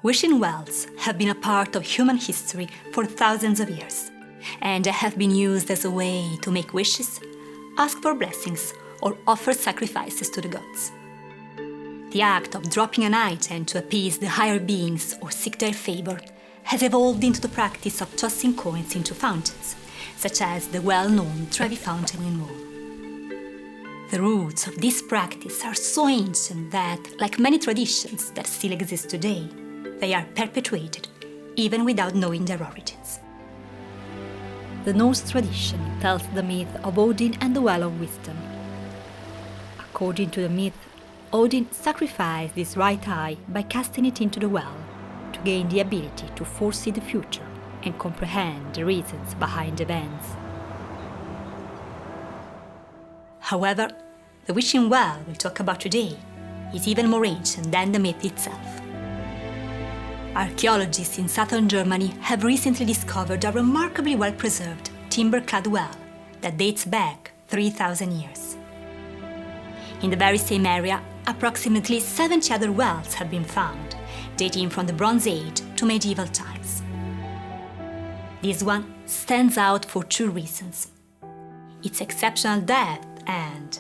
Wishing wells have been a part of human history for thousands of years, and have been used as a way to make wishes, ask for blessings, or offer sacrifices to the gods. The act of dropping an item to appease the higher beings or seek their favor has evolved into the practice of tossing coins into fountains, such as the well-known Trevi Fountain in Rome. The roots of this practice are so ancient that, like many traditions that still exist today, they are perpetuated, even without knowing their origins. The Norse tradition tells the myth of Odin and the Well of Wisdom. According to the myth, Odin sacrificed his right eye by casting it into the well to gain the ability to foresee the future and comprehend the reasons behind events. However, the wishing well we'll talk about today is even more ancient than the myth itself. Archaeologists in southern Germany have recently discovered a remarkably well-preserved timber-clad well that dates back 3,000 years. In the very same area, approximately 70 other wells have been found, dating from the Bronze Age to medieval times. This one stands out for two reasons: its exceptional depth and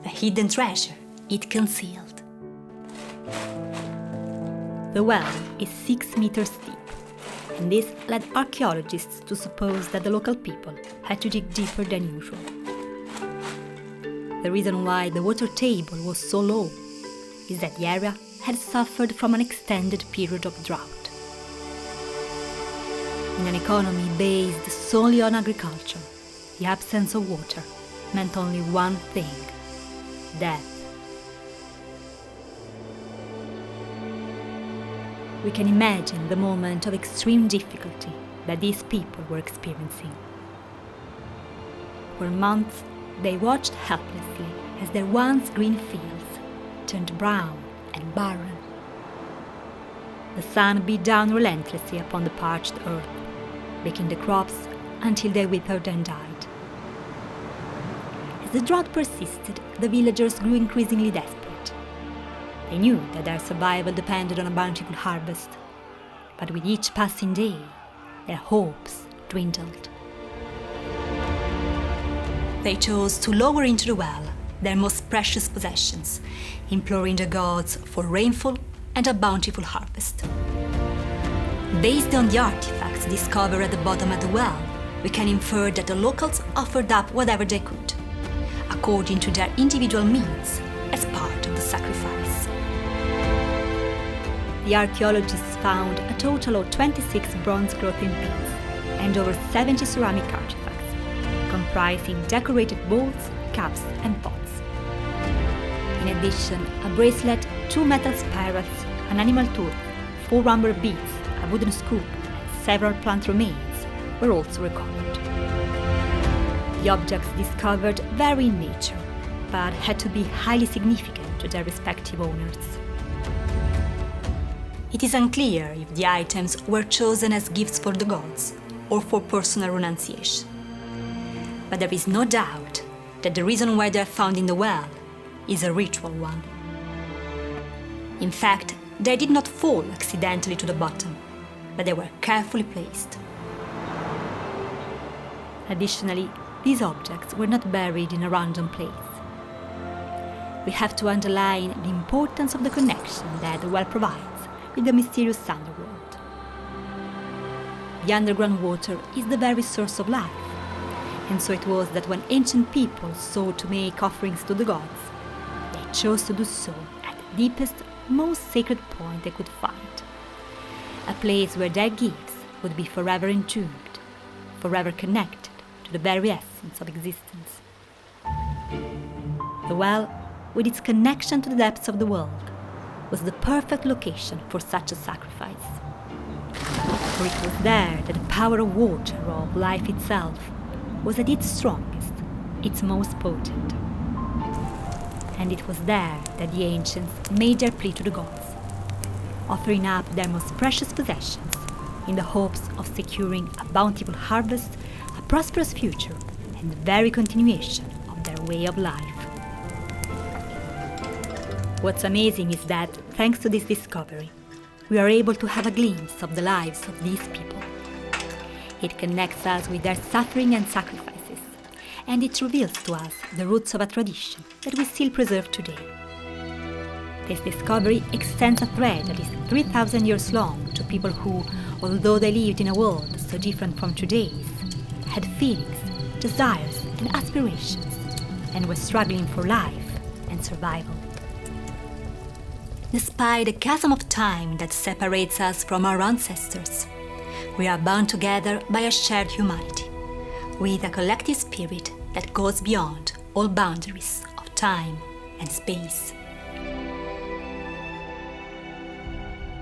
the hidden treasure it concealed. The well is 6 meters deep, and this led archaeologists to suppose that the local people had to dig deeper than usual. The reason why the water table was so low is that the area had suffered from an extended period of drought. In an economy based solely on agriculture, the absence of water meant only one thing: death. We can imagine the moment of extreme difficulty that these people were experiencing. For months, they watched helplessly as their once green fields turned brown and barren. The sun beat down relentlessly upon the parched earth, baking the crops until they withered and died. As the drought persisted, the villagers grew increasingly desperate. They knew that their survival depended on a bountiful harvest, but with each passing day, their hopes dwindled. They chose to lower into the well their most precious possessions, imploring the gods for rainfall and a bountiful harvest. Based on the artifacts discovered at the bottom of the well, we can infer that the locals offered up whatever they could, according to their individual means, as part of the sacrifice. The archaeologists found a total of 26 bronze clothing pieces and over 70 ceramic artifacts, comprising decorated bowls, cups, and pots. In addition, a bracelet, 2 metal spirals, an animal tooth, 4 amber beads, a wooden scoop, and several plant remains were also recovered. The objects discovered vary in nature, but had to be highly significant to their respective owners. It is unclear if the items were chosen as gifts for the gods or for personal renunciation. But there is no doubt that the reason why they are found in the well is a ritual one. In fact, they did not fall accidentally to the bottom, but they were carefully placed. Additionally, these objects were not buried in a random place. We have to underline the importance of the connection that the well provides with the mysterious underworld. The underground water is the very source of life, and so it was that when ancient people sought to make offerings to the gods, they chose to do so at the deepest, most sacred point they could find, a place where their gifts would be forever entombed, forever connected to the very essence of existence. The well, with its connection to the depths of the world, was the perfect location for such a sacrifice. For it was there that the power of water, of life itself, was at its strongest, its most potent. And it was there that the ancients made their plea to the gods, offering up their most precious possessions in the hopes of securing a bountiful harvest, a prosperous future, and the very continuation of their way of life. What's amazing is that, thanks to this discovery, we are able to have a glimpse of the lives of these people. It connects us with their suffering and sacrifices, and it reveals to us the roots of a tradition that we still preserve today. This discovery extends a thread that is 3,000 years long to people who, although they lived in a world so different from today's, had feelings, desires, and aspirations, and were struggling for life and survival. Despite the chasm of time that separates us from our ancestors, we are bound together by a shared humanity, with a collective spirit that goes beyond all boundaries of time and space.